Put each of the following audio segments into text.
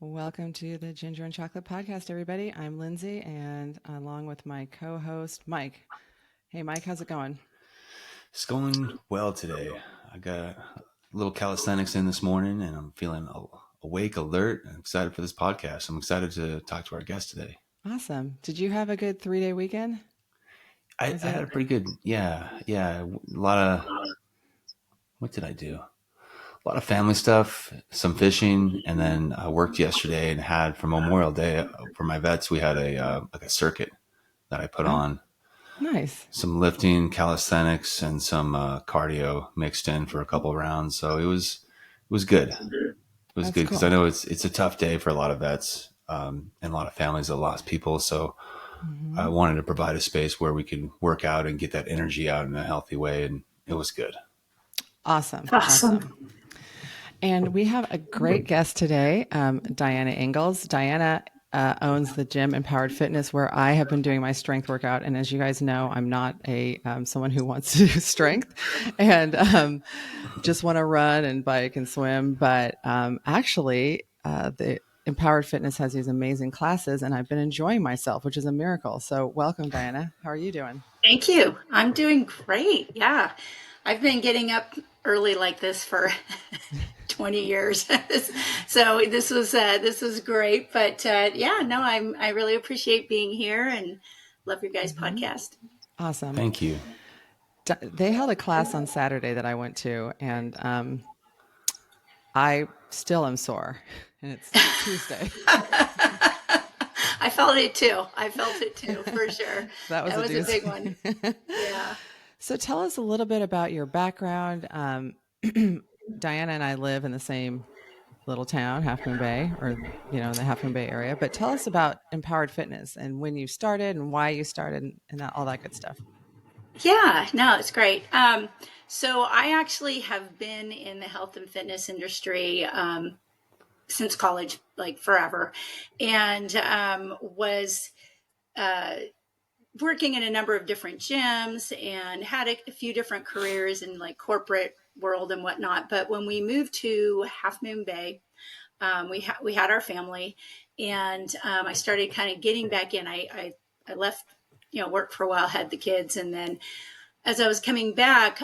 Welcome to the Ginger and Chocolate Podcast, everybody. I'm Lindsay, and along with my co-host, Mike. Hey, Mike, how's it going? It's going well today. I got a little calisthenics in this morning, and I'm feeling awake, alert, and excited for this podcast. I'm excited to talk to our guest today. Awesome. Did you have a good 3-day weekend? I, Was I had it? a pretty good, a lot of, what did I do? A lot of family stuff, some fishing, and then I worked yesterday and had for Memorial Day for my vets. We had a circuit that I put Oh, on, nice. some lifting, calisthenics, and some cardio mixed in for a couple of rounds. So it was good. It was That's good because I cool. know it's a tough day for a lot of vets and a lot of families that lost people. So I Hmm. wanted to provide a space where we could work out and get that energy out in a healthy way, and it was good. Awesome. Awesome. Awesome. And we have a great guest today, Diana Ingalls. Diana owns the gym Empowered Fitness, where I have been doing my strength workout. And as you guys know, I'm not a someone who wants to do strength, and just want to run and bike and swim. But actually, the Empowered Fitness has these amazing classes, and I've been enjoying myself, which is a miracle. So, welcome, Diana. How are you doing? Thank you. I'm doing great. Yeah. I've been getting up early like this for 20 years. So this was great, but yeah, no, I really appreciate being here and love your guys' Hmm. podcast. Awesome. Thank you. They held a class on Saturday that I went to, and I still am sore, and it's Tuesday. I felt it too. I felt it too, for sure. That was That a was a big doozy. one. Yeah. So tell us a little bit about your background. Diana and I live in the same little town, Half Moon Bay, or in the Half Moon Bay area. But tell us about Empowered Fitness and when you started and why you started and all that good stuff. Yeah, no, it's great. So I actually have been in the health and fitness industry since college, like forever, and was uh, working in a number of different gyms and had a few different careers in like corporate world and whatnot. But when we moved to Half Moon Bay, we had our family, and I started kind of getting back in. I left, work for a while, had the kids, and then as I was coming back,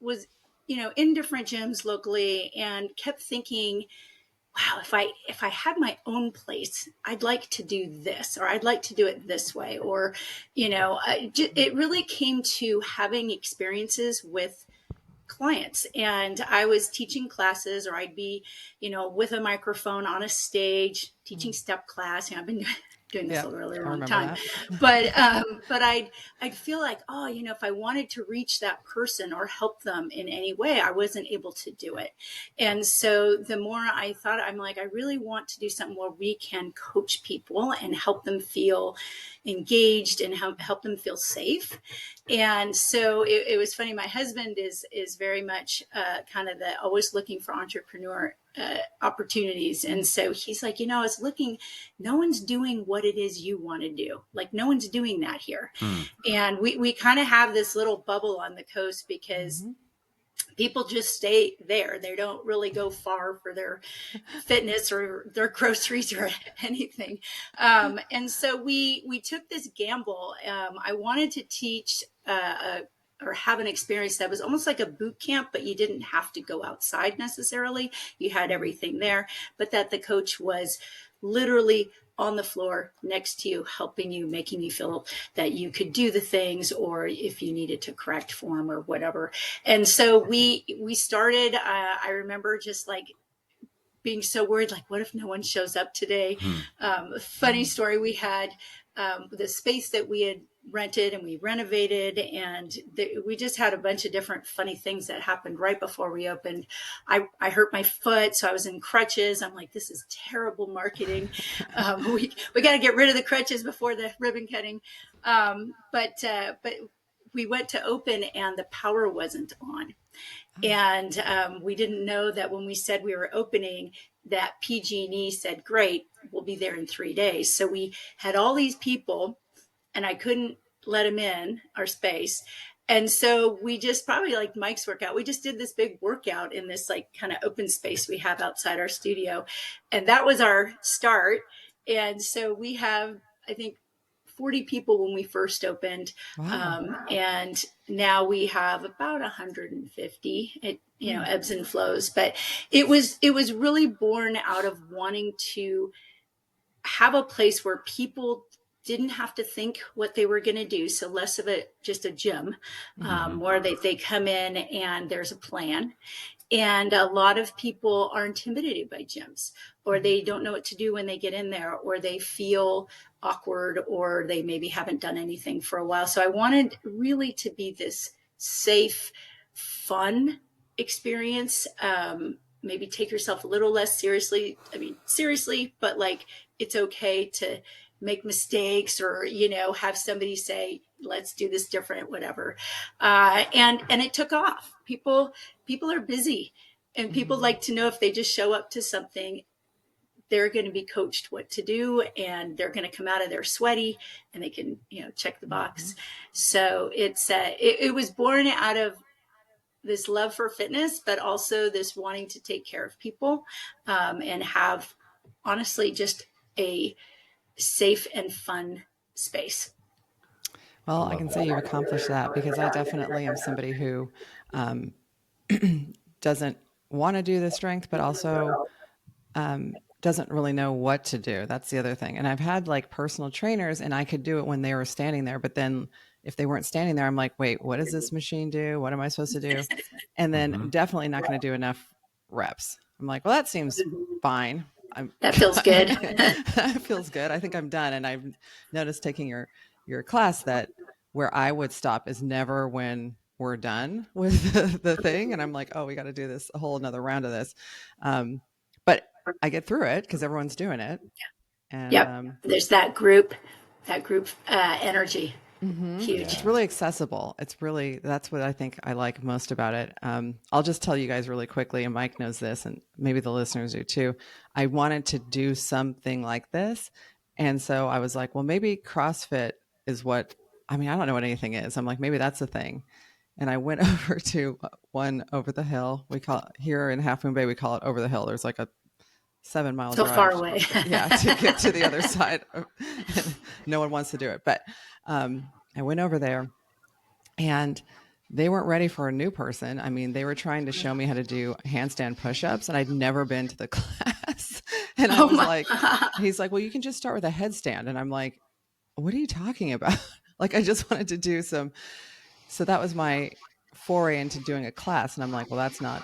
was in different gyms locally, and kept thinking, wow, if I had my own place, I'd like to do this, or I'd like to do it this way, or it really came to having experiences with clients, and I was teaching classes, or I'd be with a microphone on a stage teaching Mm. step class. I've been doing this Yeah, a really I long remember time, that. but I'd feel like, oh, if I wanted to reach that person or help them in any way, I wasn't able to do it. And so the more I thought, I'm like, I really want to do something where we can coach people and help them feel engaged and help them feel safe. And so it was funny. My husband is very much kind of the always looking for entrepreneur opportunities. And so he's like, I was looking, no one's doing what it is you want to do. Like, no one's doing that here. Hmm. And we kind of have this little bubble on the coast because Hmm. people just stay there. They don't really go far for their fitness or their groceries or anything. And so we took this gamble. I wanted to teach or have an experience that was almost like a boot camp, but you didn't have to go outside necessarily. You had everything there, but that the coach was literally on the floor next to you, helping you, making you feel that you could do the things, or if you needed to correct form or whatever. And so we started. I remember just like being so worried, like, what if no one shows up today? Hmm. Funny story, we had the space that we had rented and we renovated, and we just had a bunch of different funny things that happened right before we opened. I hurt my foot, so I was in crutches. I'm like, this is terrible marketing. We got to get rid of the crutches before the ribbon cutting. But we went to open and the power wasn't on. Oh, And we didn't know that when we said we were opening, that PG&E said, great, we'll be there in 3 days. So we had all these people, and I couldn't let them in our space. And so we just probably like Mike's workout. We just did this big workout in this like kind of open space we have outside our studio. And that was our start. And so we have, I think, 40 people when we first opened. Wow. And now we have about 150. It, ebbs and flows, but it was really born out of wanting to have a place where people didn't have to think what they were going to do. So less of it, just a gym, where they come in and there's a plan. And a lot of people are intimidated by gyms, or they don't know what to do when they get in there, or they feel awkward, or they maybe haven't done anything for a while. So I wanted really to be this safe, fun experience. Maybe take yourself a little less seriously. I mean, seriously, but like it's okay to make mistakes, or have somebody say, let's do this different, whatever. And it took off. People are busy, and people like to know if they just show up to something, they're going to be coached what to do, and they're going to come out of there sweaty, and they can check the box. So it was born out of this love for fitness, but also this wanting to take care of people, and have honestly just a safe and fun space. Well, I can say you've accomplished that, because I definitely am somebody who um, doesn't want to do the strength, but also doesn't really know what to do. That's the other thing. And I've had like personal trainers, and I could do it when they were standing there. But then if they weren't standing there, I'm like, wait, what does this machine do? What am I supposed to do? And then definitely not going to do enough reps. I'm like, well, that seems fine. That feels good. That feels good. I think I'm done. And I've noticed taking your class that where I would stop is never when we're done with the thing. And I'm like, oh, we got to do this a whole another round of this. But I get through it because everyone's doing it. And Yep. There's that group energy. Huge. It's really accessible. That's what I think I like most about it. I'll just tell you guys really quickly, and Mike knows this, and maybe the listeners do too. I wanted to do something like this. And so I was like, well, maybe CrossFit is I don't know what anything is. I'm like, maybe that's the thing. And I went over to one over the hill. We call it here in Half Moon Bay, we call it over the hill. There's like a 7-mile so drive. Far away. To get to the other side. No one wants to do it. But I went over there, and they weren't ready for a new person. I mean, they were trying to show me how to do handstand push-ups, and I'd never been to the class. And I was like, he's like, well, you can just start with a headstand. And I'm like, what are you talking about? Like, I just wanted to do so that was my foray into doing a class. And I'm like, well, that's not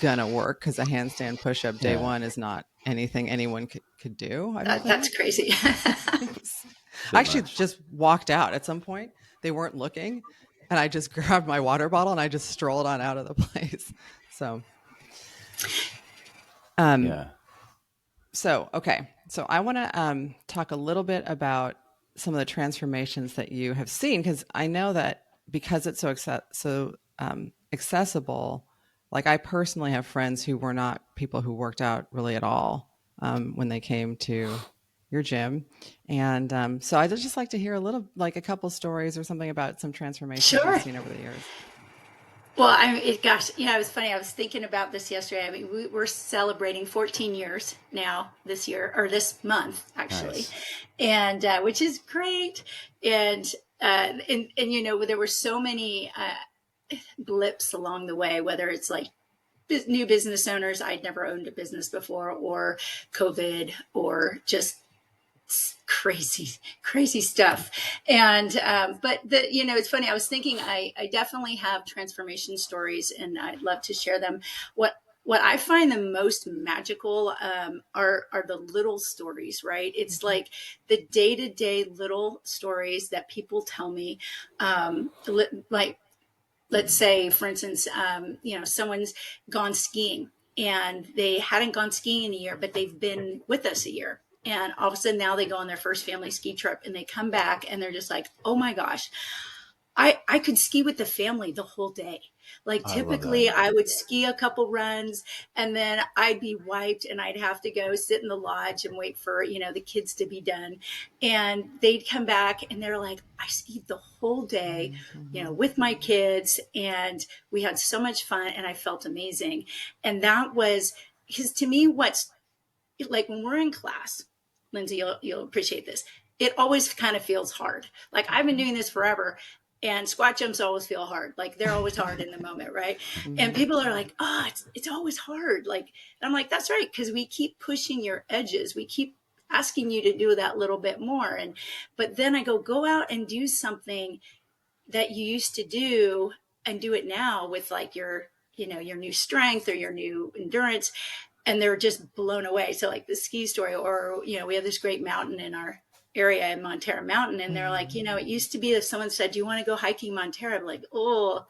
gonna work, because a handstand push-up day one is not anything anyone could do. I don't think. That's crazy. I actually just walked out at some point. They weren't looking, and I just grabbed my water bottle and I just strolled on out of the place. So, okay. So I want to talk a little bit about some of the transformations that you have seen, because I know that because it's so accessible. Like, I personally have friends who were not people who worked out really at all when they came to your gym. And so I'd just like to hear a couple stories or something about some transformations you've seen over the years. Well, it was funny. I was thinking about this yesterday. I mean, we're celebrating 14 years now this year, or this month, actually. Nice. And which is great. And there were so many blips along the way, whether it's like new business owners, I'd never owned a business before, or COVID, or just crazy stuff. And but it's funny, I was thinking I definitely have transformation stories, and I'd love to share them. What I find the most magical are the little stories, right? It's like the day-to-day little stories that people tell me, like, let's say, for instance, someone's gone skiing, and they hadn't gone skiing in a year, but they've been with us a year. And all of a sudden now they go on their first family ski trip, and they come back and they're just like, oh my gosh, I could ski with the family the whole day. Like I love that. typically I would ski a couple runs and then I'd be wiped and I'd have to go sit in the lodge and wait for, the kids to be done. And they'd come back and they're like, I skied the whole day, Mm-hmm. with my kids, and we had so much fun and I felt amazing. And that was because to me, what's like when we're in class, Lindsay, you'll appreciate this. It always kind of feels hard. Like I've been doing this forever, and squat jumps always feel hard. Like they're always hard in the moment, right? And Mm-hmm. people are like, "Oh, it's always hard." Like, and I'm like, "That's right," because we keep pushing your edges. We keep asking you to do that little bit more. And but then I go out and do something that you used to do and do it now with like your new strength or your new endurance, and they're just blown away. So like the ski story, or we have this great mountain in our area in Montera Mountain, and they're like, Mm-hmm. it used to be if someone said, "Do you want to go hiking Montera?" I'm like, "Oh,"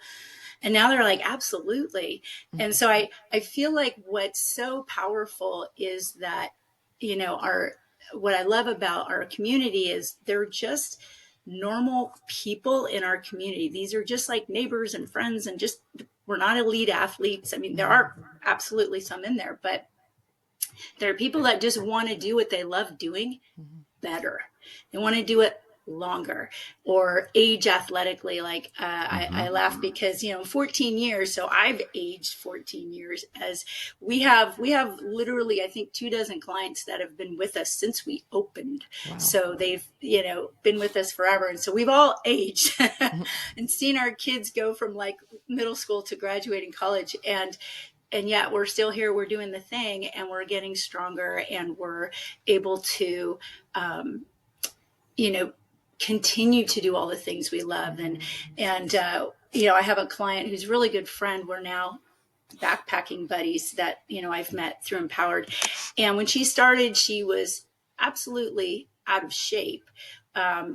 and now they're like, "Absolutely." And so I feel like what's so powerful is that our what I love about our community is they're just normal people in our community. These are just like neighbors and friends, and just we're not elite athletes. I mean, there Mm-hmm. are absolutely some in there, but there are people that just want to do what they love doing Mm-hmm. better. They want to do it longer or age athletically. Like Mm-hmm. I laugh because 14 years. So I've aged 14 years. As we have literally I think 24 clients that have been with us since we opened. Wow. So they've been with us forever, and so we've all aged Mm-hmm. and seen our kids go from like middle school to graduating college, and yet we're still here, we're doing the thing, and we're getting stronger, and we're able to um, you know continue to do all the things we love. And I have a client who's a really good friend. We're now backpacking buddies that I've met through Empowered. And when she started, she was absolutely out of shape.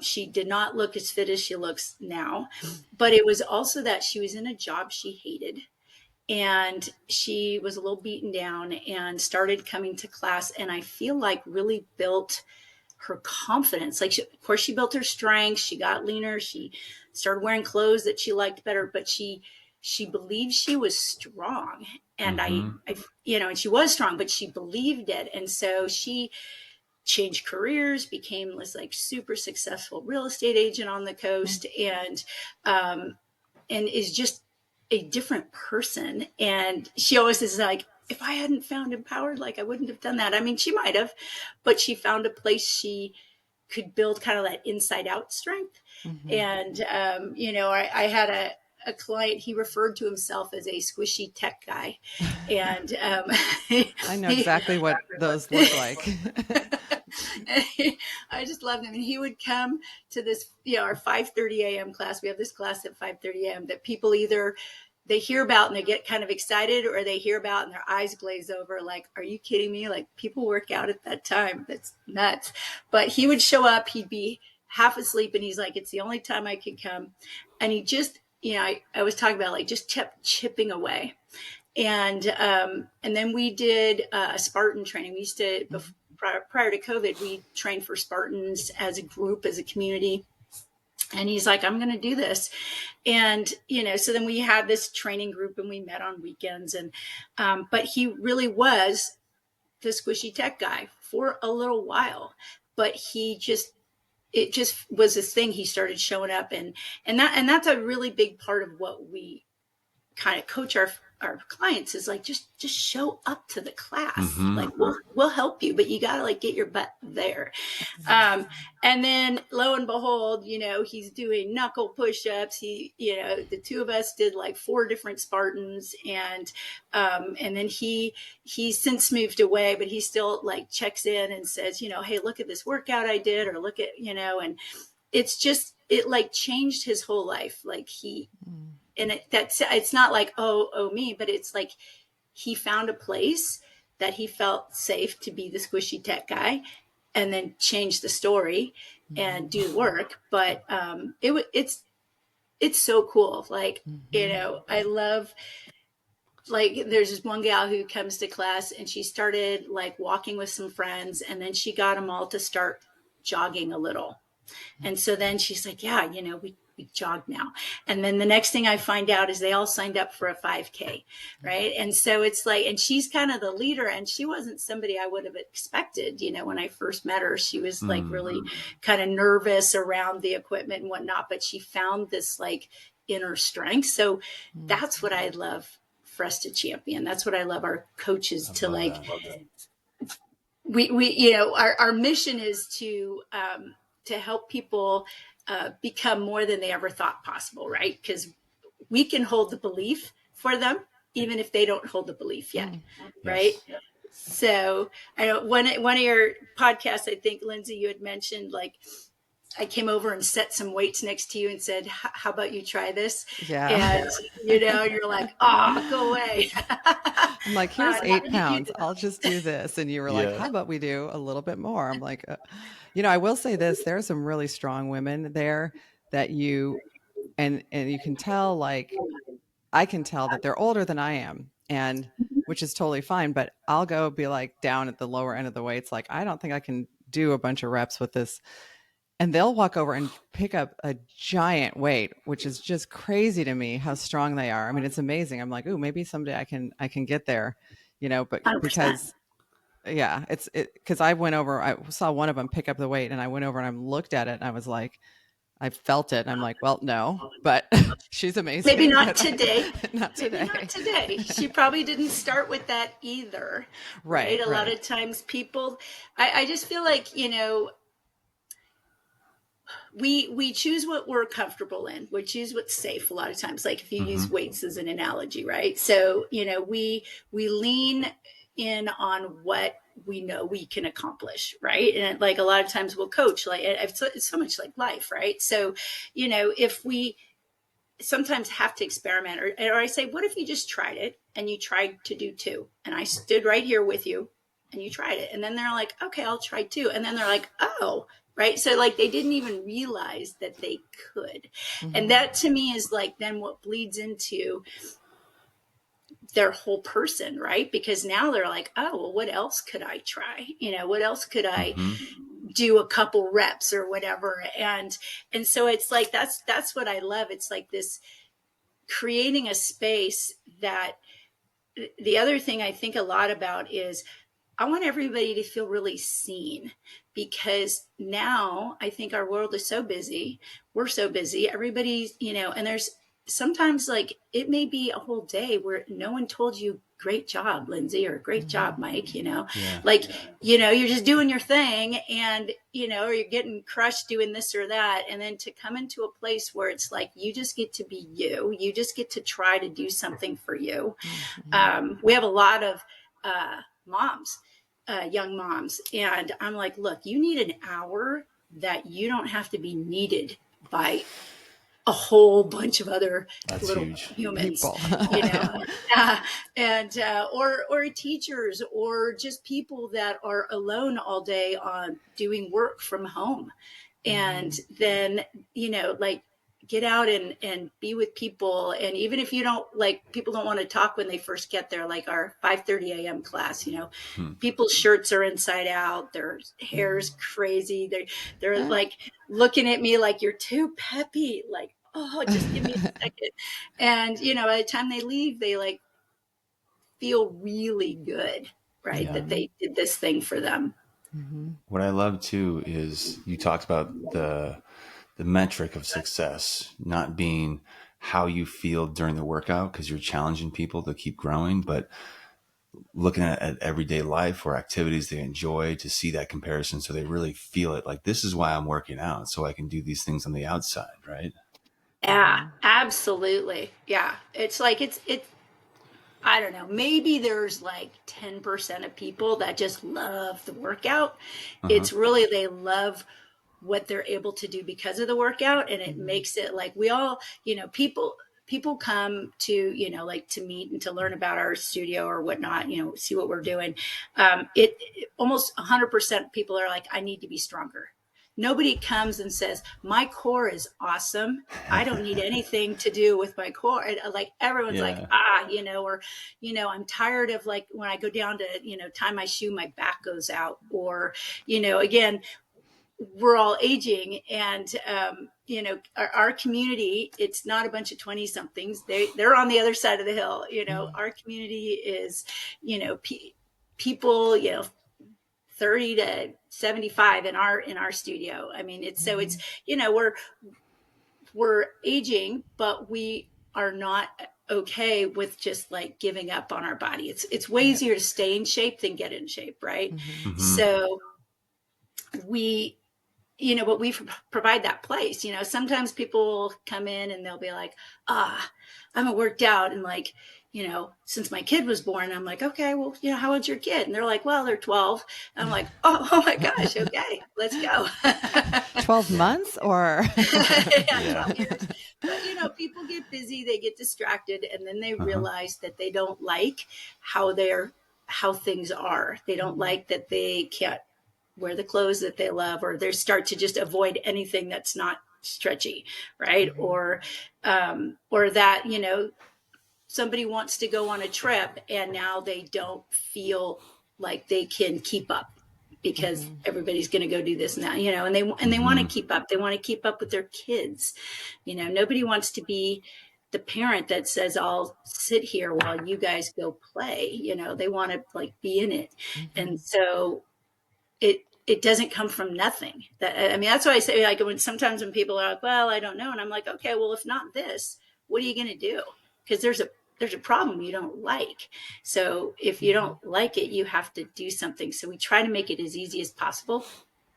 She did not look as fit as she looks now, but it was also that she was in a job she hated, and she was a little beaten down and started coming to class, and I feel like really built her confidence. Like of course she built her strength, she got leaner, she started wearing clothes that she liked better, but she believed she was strong. And Mm-hmm. and she was strong, but she believed it. And so she changed careers, became this like super successful real estate agent on the coast, um, and is just a different person. And she always is like, if I hadn't found Empowered, like I wouldn't have done that. I mean, she might have, but she found a place she could build kind of that inside out strength. Mm-hmm. And, I had a client, he referred to himself as a squishy tech guy. And I know he, exactly what those look like. I just loved him. And he would come to this, our 5:30 a.m. class. We have this class at 5:30 a.m. that people either they hear about and they get kind of excited, or they hear about and their eyes glaze over. Like, are you kidding me? Like, people work out at that time. That's nuts. But he would show up. He'd be half asleep, and he's like, it's the only time I could come. And he just, I was talking about like just kept chipping away. And then we did a Spartan training. We used to prior to COVID, we trained for Spartans as a group, as a community. And he's like, I'm going to do this. And, so then we had this training group and we met on weekends. But he really was the squishy tech guy for a little while. But it just was this thing. He started showing up, and that's a really big part of what we kind of coach our clients is like, just show up to the class. Mm-hmm. Like we'll help you, but you got to like get your butt there. And then lo and behold, he's doing knuckle push-ups. The two of us did like 4 different Spartans, and then he's since moved away, but he still like checks in and says, hey, look at this workout I did, or look at, and it like changed his whole life. Like it's not like, oh me, but it's like he found a place that he felt safe to be the squishy tech guy, and then change the story and do the work. But it's so cool. Like, Mm-hmm. I love, like, there's this one gal who comes to class and she started like walking with some friends, and then she got them all to start jogging a little. And so then she's like, yeah, we jog now. And then the next thing I find out is they all signed up for a 5K. Right. And so it's like, and she's kind of the leader, and she wasn't somebody I would have expected. When I first met her, she was like really kind of nervous around the equipment and whatnot, but she found this like inner strength. So that's what I love for us to champion. That's what I love our coaches to like. We our mission is to help people become more than they ever thought possible, right? Because we can hold the belief for them, even if they don't hold the belief yet, right? Yes. So I know one of your podcasts, I think, Lindsay, you had mentioned like I came over and set some weights next to you and said, how about you try this? Yeah. And, you're like, go away. I'm like, here's 8 pounds. I'll just do this. And you were like, how about we do a little bit more? I'm like, I will say this, there are some really strong women there that and you can tell, like, I can tell that they're older than I am, and which is totally fine, but I'll go be like down at the lower end of the weights. Like, I don't think I can do a bunch of reps with this. And they'll walk over and pick up a giant weight, which is just crazy to me how strong they are. I mean, it's amazing. I'm like, ooh, maybe someday I can get there, but 100%. because because I went over, I saw one of them pick up the weight, and I went over and I looked at it, and I was like, I felt it. And I'm like, well, no, but she's amazing. Maybe not today. Not today. Maybe not today. She probably didn't start with that either. Right. A lot of times people, I just feel like, we choose what we're comfortable in. We choose what's safe a lot of times. Like if you use weights as an analogy, right? So, we lean in on what we know we can accomplish, right? And like a lot of times we'll coach, like it's so much like life, right? So, if we sometimes have to experiment, or I say, what if you just tried it and you tried to do 2, and I stood right here with you and you tried it, and then they're like, okay, I'll try 2, and then they're like, oh, right. So like they didn't even realize that they could. And that to me is like then what bleeds into their whole person, right? Because now they're like, oh, well, what else could I try? What else could I do a couple reps or whatever? And so it's like, that's what I love. It's like this creating a space that the other thing I think a lot about is I want everybody to feel really seen, because now I think our world is so busy. We're so busy. Everybody's, and there's sometimes like it may be a whole day where no one told you, great job, Lindsay, or great job, Mike, like, you're just doing your thing, and, or you're getting crushed doing this or that. And then to come into a place where it's like, you just get to be you just get to try to do something for you. We have a lot of moms, young moms. And I'm like, look, you need an hour that you don't have to be needed by a whole bunch of other little humans, and or teachers, or just people that are alone all day on doing work from home. And then, like get out and be with people. And even if you don't like, people don't want to talk when they first get there, like our 5:30 a.m. class, people's shirts are inside out, their hair's crazy. They're like looking at me like, you're too peppy. Like, oh, just give me a second. And, by the time they leave, they like feel really good, right? That they did this thing for them. What I love too is you talked about the metric of success not being how you feel during the workout, because you're challenging people to keep growing, but looking at everyday life or activities they enjoy, to see that comparison so they really feel it. Like, this is why I'm working out, so I can do these things on the outside, right? Yeah, absolutely. Yeah. It's like, I don't know, maybe there's like 10% of people that just love the workout. It's really, they love what they're able to do because of the workout. And it makes it like, we all, people come to, like to meet and to learn about our studio or whatnot, see what we're doing. It almost 100% people are like, I need to be stronger. Nobody comes and says, my core is awesome, I don't need anything to do with my core. And like everyone's like, or, I'm tired of like when I go down to, tie my shoe, my back goes out. Or, again, we're all aging, and our community, it's not a bunch of 20 somethings. They're on the other side of the hill. Our community is, people, 30 to 75 in our studio. I mean, it's we're aging, but we are not okay with just like giving up on our body. It's way Right. easier to stay in shape than get in shape, right? Mm-hmm. Mm-hmm. So we but we provide that place. Sometimes people come in and they'll be like, I haven't worked out. And like, since my kid was born, I'm like, okay, well, how old's your kid? And they're like, well, they're 12. I'm like, oh my gosh. Okay, let's go. 12 months or? Yeah, Yeah. 12 years. But, people get busy, they get distracted, and then they Uh-huh. realize that they don't like how things are. They don't like that they can't wear the clothes that they love, or they start to just avoid anything that's not stretchy, right? Or that, somebody wants to go on a trip and now they don't feel like they can keep up because everybody's going to go do this and that, and they want to keep up. They want to keep up with their kids. Nobody wants to be the parent that says, I'll sit here while you guys go play. They want to like be in it. And so it doesn't come from nothing. That's why I say, like, when people are like, well, I don't know. And I'm like, okay, well, if not this, what are you going to do? Because there's a problem you don't like. So if you don't like it, you have to do something. So we try to make it as easy as possible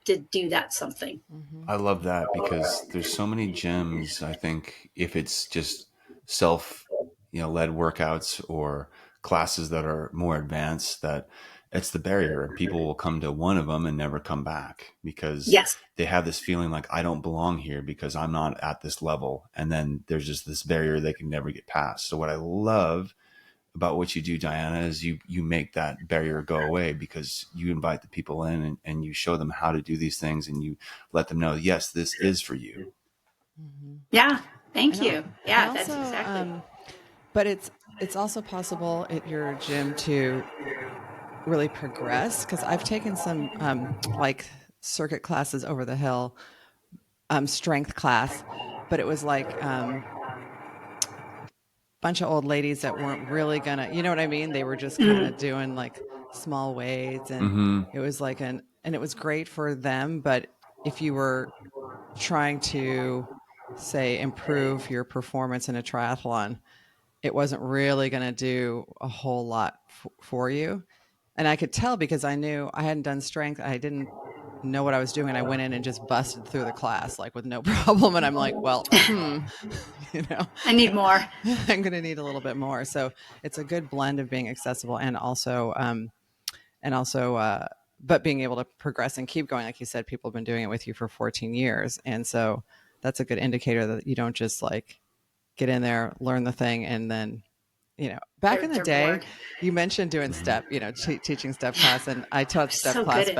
to do that something. I love that because there's so many gyms. I think if it's just led workouts or classes that are more advanced, that it's the barrier, and people will come to one of them and never come back because Yes. they have this feeling like I don't belong here because I'm not at this level. And then there's just this barrier they can never get past. So what I love about what you do, Diana, is you make that barrier go away because you invite the people in and you show them how to do these things and you let them know, yes, this is for you. Yeah. Thank And you. Yeah, that's also, exactly. but it's also possible at your gym to really progress, because I've taken some like circuit classes over the hill, strength class, but it was like bunch of old ladies that weren't really gonna, you know what I mean? They were just kind of doing like small weights, and Mm-hmm. it was like and it was great for them. But if you were trying to, say, improve your performance in a triathlon, it wasn't really going to do a whole lot for you. And I could tell because I knew I hadn't done strength. I didn't know what I was doing. I went in and just busted through the class like with no problem. And I'm like, well, you know, I need more. I'm going to need a little bit more. So it's a good blend of being accessible and also, but being able to progress and keep going. Like you said, people have been doing it with you for 14 years. And so that's a good indicator that you don't just like get in there, learn the thing, and then, back in the They're day, bored. you mentioned doing Mm-hmm. step, teaching step class, and I taught step So good class at it.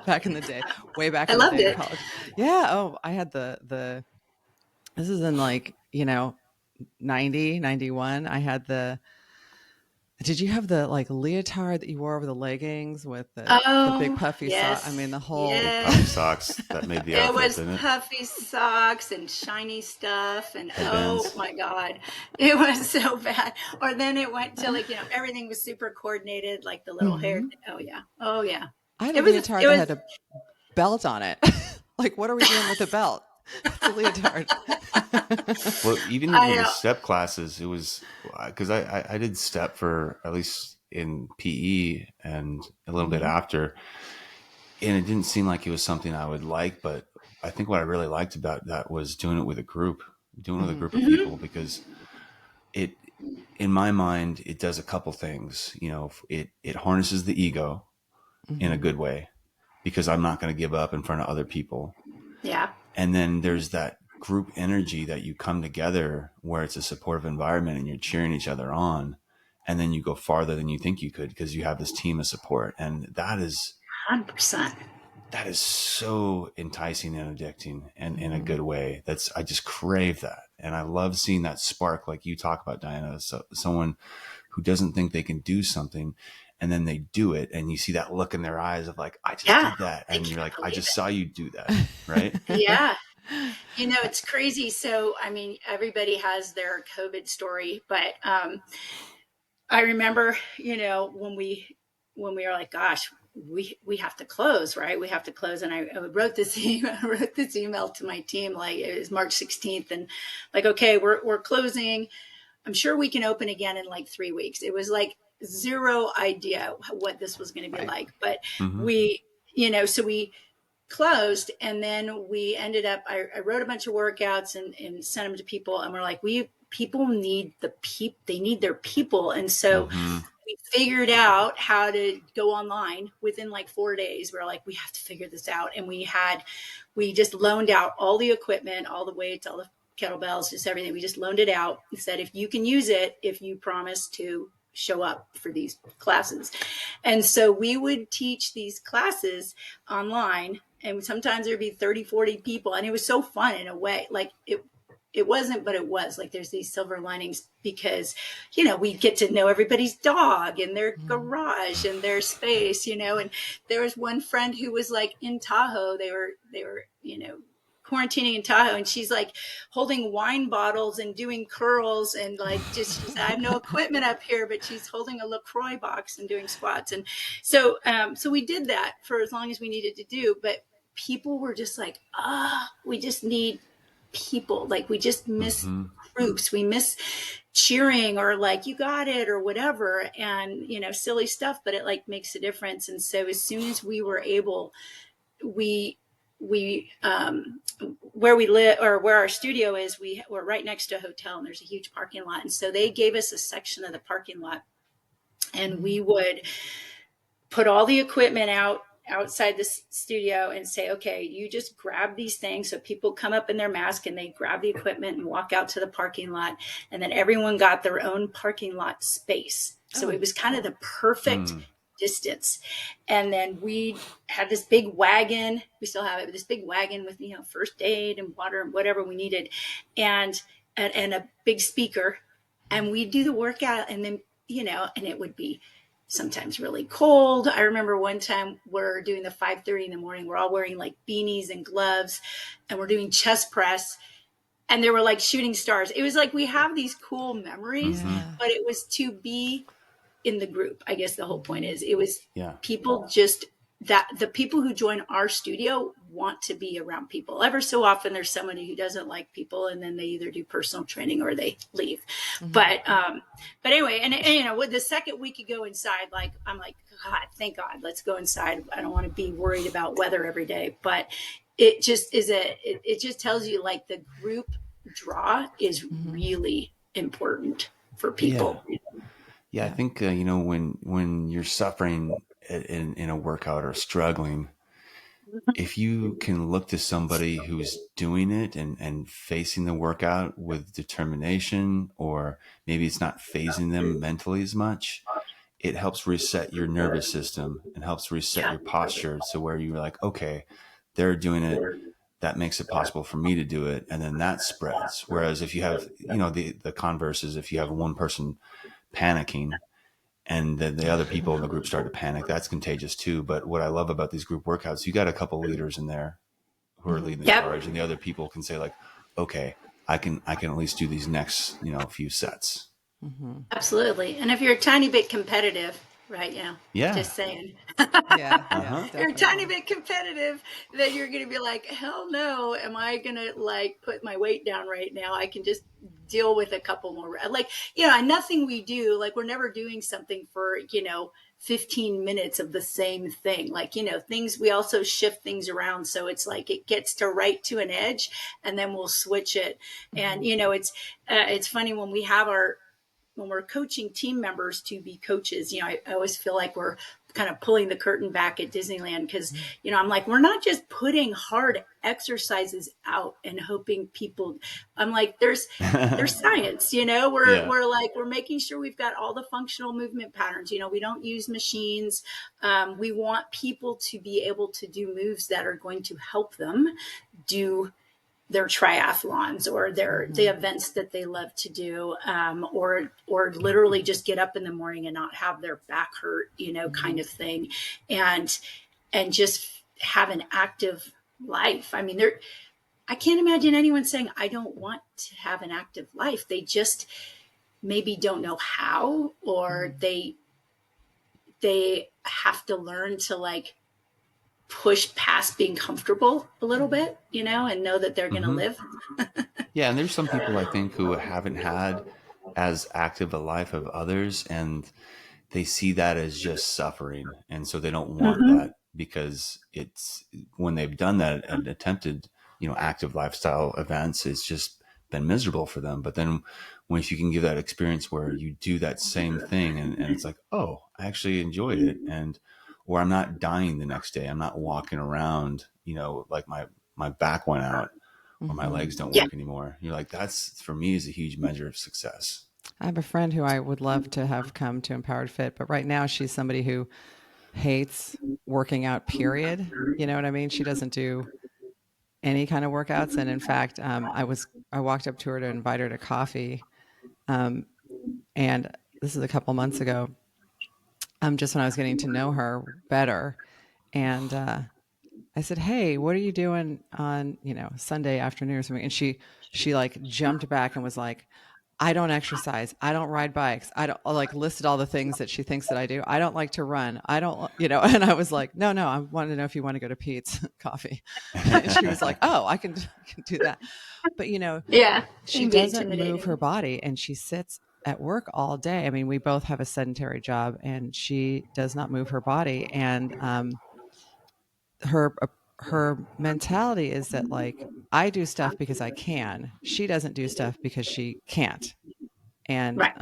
back in the day, way back I in the loved day in it. college. Yeah. Oh, I had this is in like, 90, 91. I had did you have the like leotard that you wore over the leggings with the big Oh, puffy sock? I mean, yes. the whole, Big puffy Yes. socks that made the It outfit, was didn't it? puffy socks and shiny stuff, and oh Headbands. my God, it was so bad. Or then it went to like, everything was super coordinated, like the little hair. Mhm. Oh yeah. Oh yeah. I had a It was, leotard it that was, had a belt on it. Like, what are we doing with a belt? It's a leotard. Well, even I with the know. step classes, it was because I did step for at least in PE and a little bit Mhm. after, and it didn't seem like it was something I would like. But I think what I really liked about that was doing it with a group, doing it with a Mhm. group of people, because it, in my mind, it does a couple things. It harnesses the ego in a Mhm. good way because I'm not going to give up in front of other people. Yeah. And then there's that group energy that you come together where it's a supportive environment and you're cheering each other on. And then you go farther than you think you could because you have this team of support. And that is 100%. so enticing and addicting, and in a Mhm. good way. I just crave that. And I love seeing that spark, like you talk about, Diana. So someone who doesn't think they can do something, and then they do it, and you see that look in their eyes of like, I just Yeah. did that. They And you're can't like, I believe just it. saw you do that. Right. Yeah. It's crazy. So, I mean, everybody has their COVID story, but I remember, when we were like, gosh, we have to close, right? We have to close. And I wrote this email, I wrote this email to my team, like it was March 16th, and like, okay, we're closing. I'm sure we can open again in like 3 weeks. It was like zero idea what this was going to be Right. like, but Mm-hmm. we, so we closed, and then we ended up, I wrote a bunch of workouts and sent them to people, and we're like, people need they need their people. And so Mm-hmm. we figured out how to go online within like 4 days. We're like, we have to figure this out. And we just loaned out all the equipment, all the weights, all the kettlebells, just everything. We just loaned it out and said, if you can use it, if you promise to show up for these classes. And so we would teach these classes online, and sometimes there'd be 30, 40 people. And it was so fun in a way. Like it wasn't, but it was like, there's these silver linings because, we get to know everybody's dog and their garage and their space, and there was one friend who was like in Tahoe. They were, quarantining in Tahoe, and she's like holding wine bottles and doing curls, and like, just, she said, I have no equipment up here, but she's holding a LaCroix box and doing squats. And so we did that for as long as we needed to do, but people were just like, we just need people. Like, we just miss Mm-hmm. groups. We miss cheering, or like, you got it, or whatever. And, silly stuff, but it like makes a difference. And so as soon as we were able, we where we live, or where our studio is, we're right next to a hotel, and there's a huge parking lot. And so they gave us a section of the parking lot, and we would put all the equipment outside the studio and say, okay, you just grab these things. So people come up in their mask and they grab the equipment and walk out to the parking lot. And then everyone got their own parking lot space. So it was kind of the perfect distance. And then we had this big wagon. We still have it, this big wagon with, first aid and water and whatever we needed, and a big speaker. And we'd do the workout, and then, and it would be sometimes really cold. I remember one time we're doing the 5:30 in the morning. We're all wearing like beanies and gloves, and we're doing chest press, and there were like shooting stars. It was like, we have these cool memories, Mm-hmm. but it was to be in the group. I guess the whole point is, it was Yeah. people just, that the people who join our studio want to be around people. Ever so often there's somebody who doesn't like people, and then they either do personal training or they leave. But anyway, and with the second we could go inside, like, I'm like, God, thank God, let's go inside. I don't want to be worried about weather every day. But it just is it just tells you, like, the group draw is really important for people. Yeah, I think when you're suffering in a workout or struggling, if you can look to somebody who's doing it and facing the workout with determination, or maybe it's not phasing them mentally as much, it helps reset your nervous system and helps reset your posture. So where you're like, okay, they're doing it, that makes it possible for me to do it, and then that spreads. Whereas if you have, the converse is, if you have one person panicking, and then the other people in the group start to panic, that's contagious too. But what I love about these group workouts, you got a couple leaders in there who are leading the Yep. charge, and the other people can say like, okay, I can at least do these next, few sets. Absolutely. And if you're a tiny bit competitive, right? Yeah. Just saying. Yeah. Uh-huh. You're a tiny bit competitive, then you're going to be like, hell no, am I going to like put my weight down right now? I can just deal with a couple more. Like, and nothing we do, like, we're never doing something for, 15 minutes of the same thing. Like, things, we also shift things around. So it's like, it gets to right to an edge, and then we'll switch it. And, it's funny when we're coaching team members to be coaches, I always feel like we're kind of pulling the curtain back at Disneyland, because, I'm like, we're not just putting hard exercises out and hoping people, I'm like, there's science, we're making sure we've got all the functional movement patterns. We don't use machines. We want people to be able to do moves that are going to help them do their triathlons, or the events that they love to do, or literally just get up in the morning and not have their back hurt, kind of thing, and just have an active life. I mean, I can't imagine anyone saying, I don't want to have an active life. They just maybe don't know how, or Mm-hmm. they have to learn to like push past being comfortable a little Mm-hmm. bit, and know that they're going to Hmm. live. Yeah, and there's some people I think who haven't had as active a life of others, and they see that as just suffering, and so they don't want Mm-hmm. that because it's when they've done that and attempted, active lifestyle events, it's just been miserable for them. But then, when if you can give that experience where you do that same thing, and it's like, oh, I actually enjoyed it, and or I'm not dying the next day, I'm not walking around, like my back went out or my Mm-hmm. legs don't Yeah. work anymore. You're like, that's for me is a huge measure of success. I have a friend who I would love to have come to Empowered Fit, but right now she's somebody who hates working out, period. You know what I mean? She doesn't do any kind of workouts. And in fact, I walked up to her to invite her to coffee. Um, and this is a couple months ago, just when I was getting to know her better. And I said, "Hey, what are you doing on, Sunday afternoon or something?" And she like jumped back and was like, "I don't exercise. I don't ride bikes. I don't," like listed all the things that she thinks that I do. "I don't like to run. I don't," and I was like, "No, no, I want to know if you want to go to Pete's coffee." And she was like, "Oh, I can do that." But Yeah. It she can be doesn't move her intimidating. body, and she sits at work all day. I mean, we both have a sedentary job, and she does not move her body. And her her mentality is that, like, I do stuff because I can. She doesn't do stuff because she can't. And Right.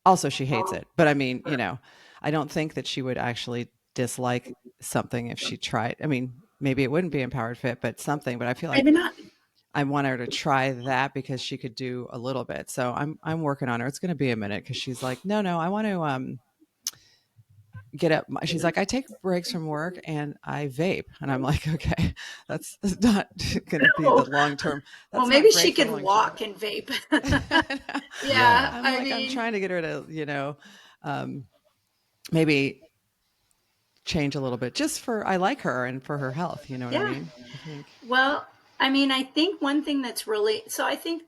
also she hates it. But I mean, I don't think that she would actually dislike something if she tried. I mean, maybe it wouldn't be Empowered Fit, but something. But I feel like Maybe not. I want her to try that because she could do a little bit. So I'm working on her. It's going to be a minute because she's like, no, no, I want to get up. She's like, I take breaks from work and I vape, and I'm like, okay, that's not going to be the Oh, long term. well, That's not maybe she great for the could long term. walk and vape. Yeah. Yeah. I'm I like, I'm mean, trying to get her to, um, maybe change a little bit just for, I like her and for her health. You know what I yeah. mean? I think. Well, I mean, I think one thing that's really, so I think,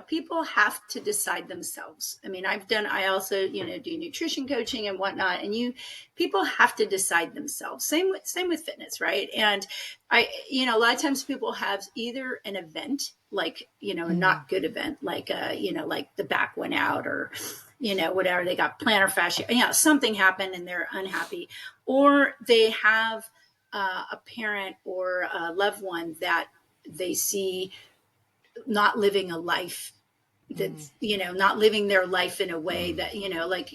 people have to decide themselves. I mean, I also, do nutrition coaching and whatnot. And people have to decide themselves. Same with fitness, right? And a lot of times people have either an event, like, a Mm, not good event, like, like the back went out, or, whatever, they got plantar fascia, something happened and they're unhappy, or they have a parent or a loved one that they see not living a life mm, that's, not living their life in a way Mm. that, like,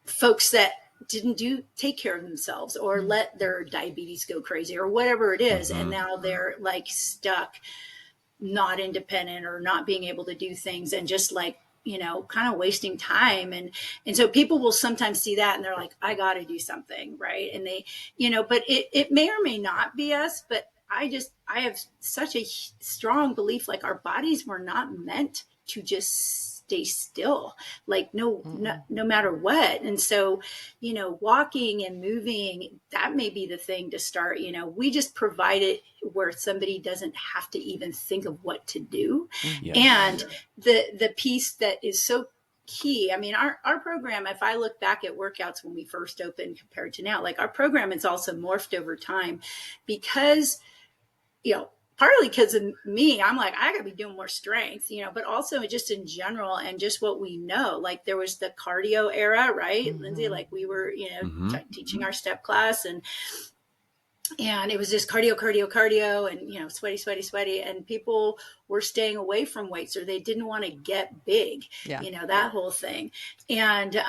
folks that didn't do take care of themselves, or mm, let their diabetes go crazy, or whatever it is, and Hmm. now they're like stuck, not independent, or not being able to do things, and just like, kind of wasting time. And so people will sometimes see that and they're like, I got to do something, right? And they, but it may or may not be us, but I have such a strong belief, like, our bodies were not meant to just stay still, like, mm, no matter what. And so, walking and moving, that may be the thing to start. We just provide it where somebody doesn't have to even think of what to do. mm, And the piece that is so key, I mean, our program, if I look back at workouts when we first opened compared to now, like, our program has also morphed over time, because, partly because of me, I'm like, I gotta be doing more strength, but also just in general, and just what we know. Like, there was the cardio era, right, Lindsay? mm, Like, we were, Hmm. teaching our step class, and it was just cardio, cardio, cardio, and, sweaty, sweaty, sweaty, and people were staying away from weights, or they didn't want to get big, yeah. that whole thing. And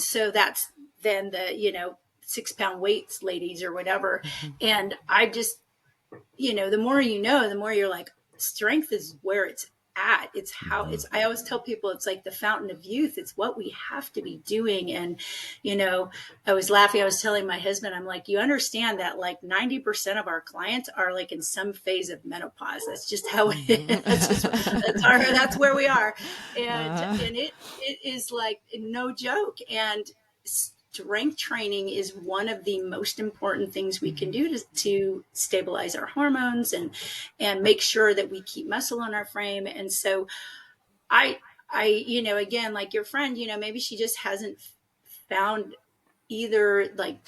so that's then the, 6 pound weights ladies or whatever. Mhm, And I just, the more, the more you're like, strength is where it's at. It's how Hmm. it's, I always tell people, it's like the fountain of youth. It's what we have to be doing. And, I was laughing. I was telling my husband, I'm like, you understand that like 90% of our clients are like in some phase of menopause. That's just how it is. mhm. That's where we are. And, Uh-huh. and it is like no joke. And strength training is one of the most important things we can do to stabilize our hormones and make sure that we keep muscle on our frame. And so I, again, like your friend, maybe she just hasn't found either, like,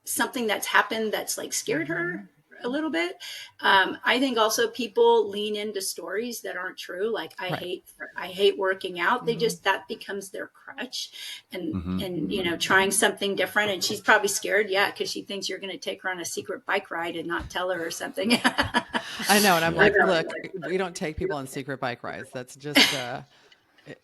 something that's happened that's like scared her a little bit. I think also people lean into stories that aren't true. Like I hate working out. They just, that becomes their crutch, and trying something different. And she's probably scared. Yeah. Cause she thinks you're going to take her on a secret bike ride and not tell her or something. I know. And I'm like, look, we don't take people on secret bike rides. That's just,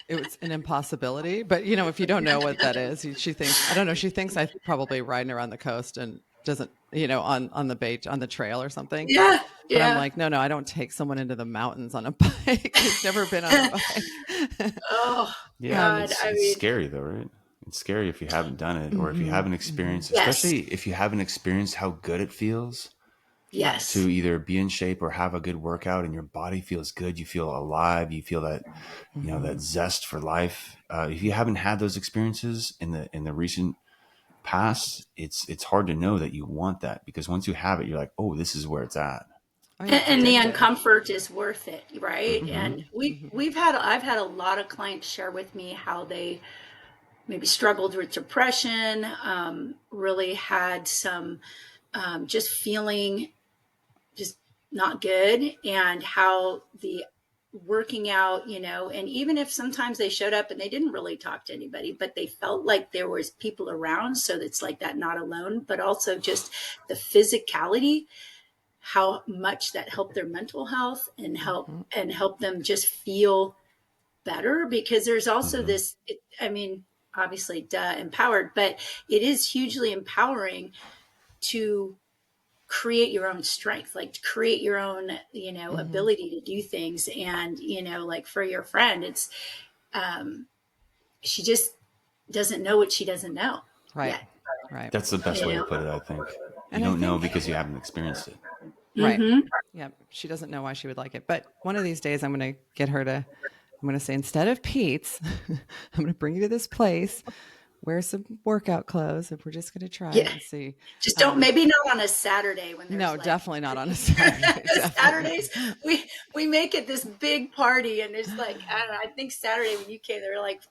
it was an impossibility, but if you don't know what that is, she thinks, I don't know. She thinks I'm probably riding around the coast and doesn't, on the beach, on the trail or something. Yeah. But I'm like, no, I don't take someone into the mountains on a bike who's never been on a bike. Oh, yeah. It's scary though, right? It's scary if you haven't done it, or if you haven't experienced, especially if you haven't experienced how good it feels. Yes. To either be in shape or have a good workout and your body feels good. You feel alive. You feel that, that zest for life. If you haven't had those experiences in the recent past, it's hard to know that you want that, because once you have it, you're like, oh, this is where it's at. And the uncomfort is worth it. Right. And I've had a lot of clients share with me how they maybe struggled with depression, really had some, just feeling just not good, and how the working out, and even if sometimes they showed up and they didn't really talk to anybody, but they felt like there was people around. So it's like that, not alone, but also just the physicality, how much that helped their mental health and help them just feel better. Because there's also this, obviously empowered, but it is hugely empowering to create your own strength, like to create your own, ability to do things. And, like for your friend, it's, she just doesn't know what she doesn't know. Right. Yet. Right. That's the best way to put it, I think. You don't know because you haven't experienced it. Right. Yeah. She doesn't know why she would like it. But one of these days I'm going to get her to, I'm going to say, instead of Pete's, I'm going to bring you to this place, wear some workout clothes, if we're just going to try it and see. Just don't, maybe not on a Saturday when there's no, definitely not on a Saturday. Saturdays, we make it this big party, and it's like, I don't know, I think Saturday when you came, there were like,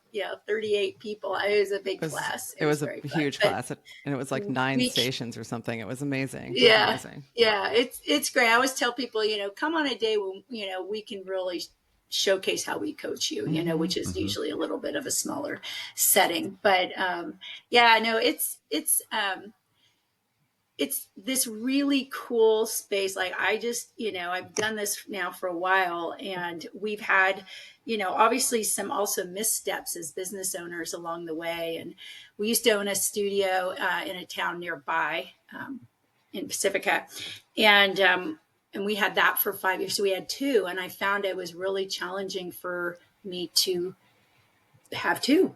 38 people. It was a big class. It was a huge class, and it was like 9 stations or something. It was amazing. Yeah. It was amazing. Yeah. It's great. I always tell people, come on a day when, we can really showcase how we coach you, which is usually a little bit of a smaller setting. But it's this really cool space. Like I just, I've done this now for a while, and we've had, obviously some also missteps as business owners along the way. And we used to own a studio in a town nearby in Pacifica. And we had that for 5 years. So we had 2. And I found it was really challenging for me to have 2.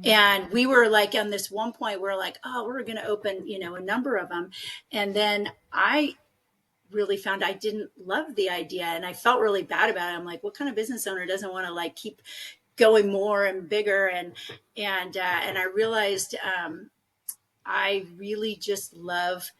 And we were like, on this one point, we're like, oh, we're going to open, a number of them. And then I really found I didn't love the idea, and I felt really bad about it. I'm like, what kind of business owner doesn't want to like keep going more and bigger? And I realized I really just love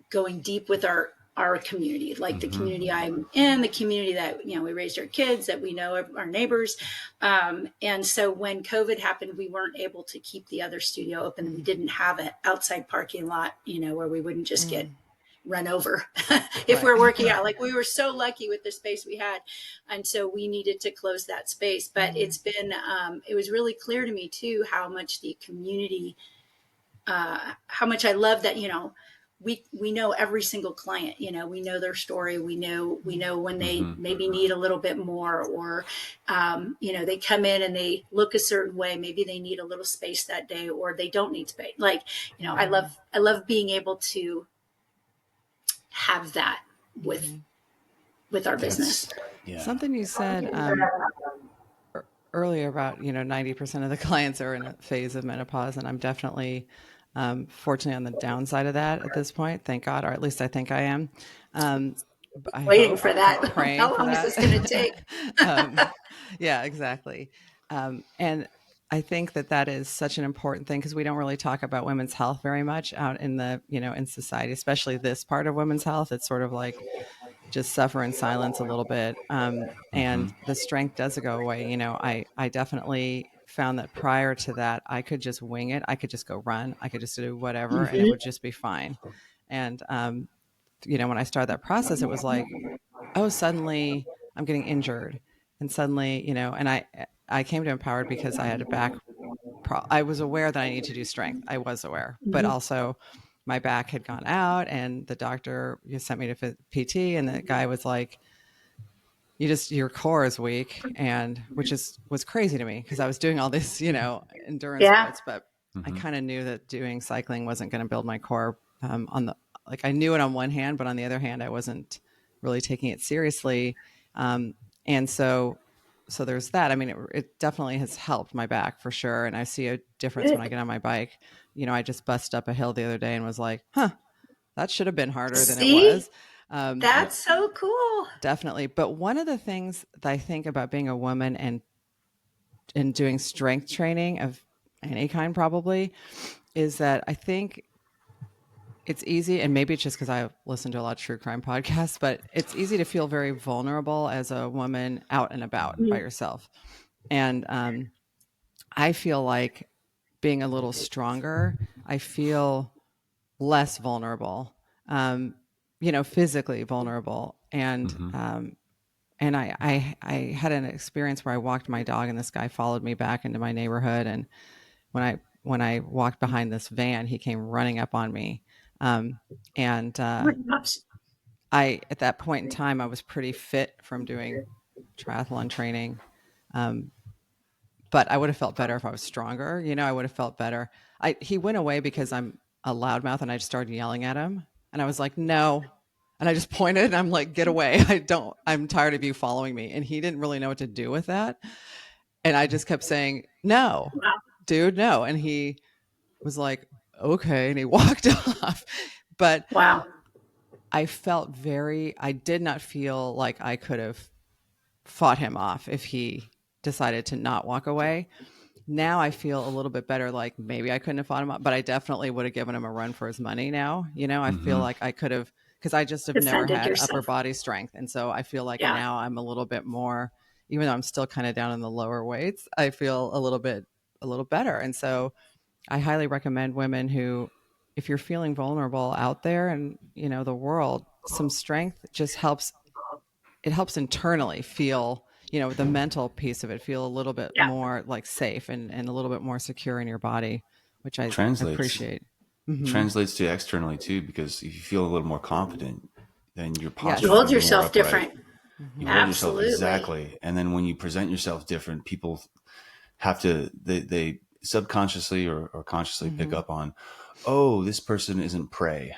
going deep with our community, like the community I'm in, the community that, we raised our kids, that we know our neighbors. And so when COVID happened, we weren't able to keep the other studio open. We didn't have an outside parking lot, where we wouldn't just get run over if we're working out. Like we were so lucky with the space we had. And so we needed to close that space. But it's been, it was really clear to me too, how much the community, how much I love that, we know every single client, we know their story. We know when they maybe need a little bit more, or, they come in and they look a certain way. Maybe they need a little space that day, or they don't need space. Like, I love being able to have that with our business. Something you said earlier about, 90% of the clients are in a phase of menopause, and I'm definitely fortunately on the downside of that at this point, thank God, or at least I think I am. Waiting for that. Praying How for long that. is this going to take? Yeah, exactly. And I think that is such an important thing because we don't really talk about women's health very much out in the, in society, especially this part of women's health. It's sort of like just suffer in silence a little bit. Mm-hmm. And the strength does go away. I definitely found that prior to that, I could just wing it. I could just go run. I could just do whatever and it would just be fine. And, when I started that process, it was like, oh, suddenly I'm getting injured. And suddenly, and I came to Empowered because I had a back I was aware that I need to do strength. I was aware, but also my back had gone out, and the doctor sent me to PT, and the guy was like, your core is weak, and which was crazy to me because I was doing all this, endurance Yeah. sports, but I Mm-hmm. kind of knew that doing cycling wasn't going to build my core. I knew it on one hand, but on the other hand, I wasn't really taking it seriously, and so there's that. I mean, it definitely has helped my back for sure, and I see a difference when I Good. get on my bike. I just busted up a hill the other day and was like, "Huh, that should have been harder than it See, was." Um, Yeah. that's so cool. Definitely. But one of the things that I think about being a woman and doing strength training of any kind probably is that I think it's easy, and maybe it's just because I listen to a lot of true crime podcasts, but it's easy to feel very vulnerable as a woman out and about by yourself. And I feel like being a little stronger, I feel less vulnerable, physically vulnerable. Mm-hmm. And I had an experience where I walked my dog and this guy followed me back into my neighborhood. And when I walked behind this van, he came running up on me. Um, and Oh my gosh. at that point in time, I was pretty fit from doing triathlon training. Um, but I would have felt better if I was stronger. I would have felt better. He went away because I'm a loudmouth and I just started yelling at him. And I was like, no. And I just pointed and I'm like, get away. I'm tired of you following me. And he didn't really know what to do with that. And I just kept saying, no, Wow. dude, no. And he was like, okay. And he walked off. But Wow. I did not feel like I could have fought him off if he decided to not walk away. Now I feel a little bit better. Like maybe I couldn't have fought him up, but I definitely would have given him a run for his money now. I feel Mm-hmm. like I could have, because I just have never Defended had upper yourself. body strength. And so I feel like Yeah. now I'm a little bit more, even though I'm still kind of down in the lower weights, I feel a little better. And so I highly recommend women who, if you're feeling vulnerable out there and, the world, some strength just helps. It helps internally feel, the mental piece of it, feel a little bit Yeah. more like safe and a little bit more secure in your body, which I Translates appreciate. Mm-hmm. translates to externally too, because if you feel a little more confident, then your posture You is Yes. going hold to be more yourself upright. different. You Mm-hmm. hold yourself Absolutely. exactly, and then when you present yourself different, people have to they subconsciously or consciously pick Mm-hmm. up on, oh, this person isn't prey,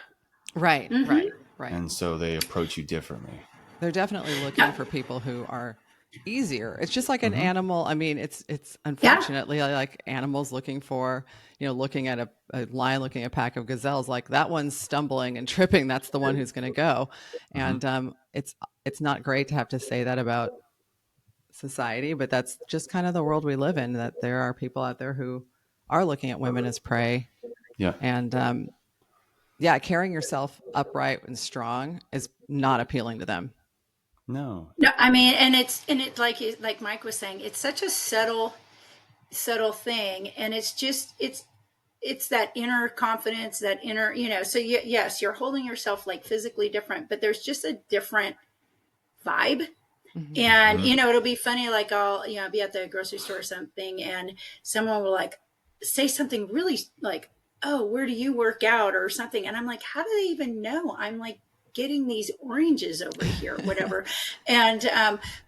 Right, Mm-hmm. right, right. and so they approach you differently. They're definitely looking Yeah. for people who are easier. It's just like an Mm-hmm. animal. I mean, it's Yeah. unfortunately like animals looking for, looking at a lion looking at a pack of gazelles, like that one's stumbling and tripping. That's the one who's going to go. Mm-hmm. And it's not great to have to say that about society, but that's just kind of the world we live in, that there are people out there who are looking at women as prey. Yeah. And yeah, carrying yourself upright and strong is not appealing to them. No. No, I mean, and it's like Mike was saying, it's such a subtle thing, and it's that inner confidence, that inner, so yes, you're holding yourself like physically different, but there's just a different vibe. Mm-hmm. And Mm-hmm. it'll be funny, like I'll be at the grocery store or something, and someone will like say something really like, oh, where do you work out or something, and I'm like, how do they even know I'm like getting these oranges over here, whatever. And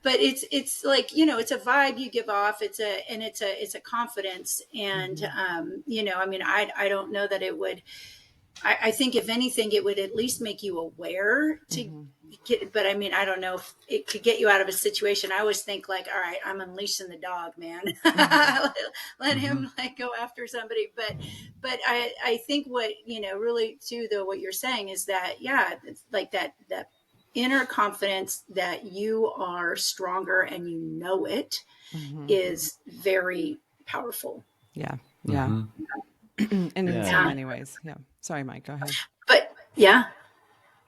but it's like, it's a vibe you give off. It's a confidence. And Mm-hmm. I mean, I don't know that it would. I think if anything, it would at least make you aware to Mm-hmm. get, but I mean, I don't know if it could get you out of a situation. I always think like, all right, I'm unleashing the dog, man. Mm-hmm. Let Mm-hmm. him like go after somebody. But I think what, really too, though, what you're saying is that, yeah, it's like that inner confidence that you are stronger and it Mm-hmm. is very powerful. Yeah. Yeah. Mm-hmm. And in so Yeah. Yeah. many ways. Yeah. Sorry, Mike, go ahead. But yeah,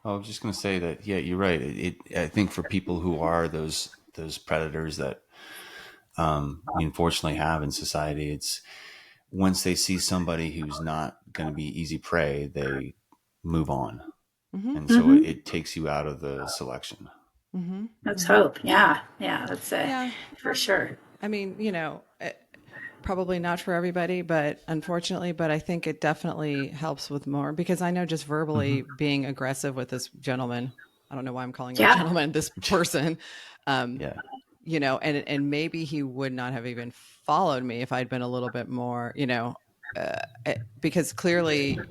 I was just going to say that, yeah, you're right. I think for people who are those predators that we unfortunately have in society, it's once they see somebody who's not going to be easy prey, they move on. Mm-hmm. And so hmm it takes you out of the selection. Mm-hmm. let's Mm-hmm. hope. Yeah, yeah, that's Yeah. for sure. I mean, probably not for everybody, but unfortunately, but I think it definitely helps with more because I know just Mm-hmm. verbally being aggressive with this gentleman, I don't know why I'm calling him a Yeah, gentleman, this person, um, Yeah. and maybe he would not have even followed me if I'd been a little bit more, because clearly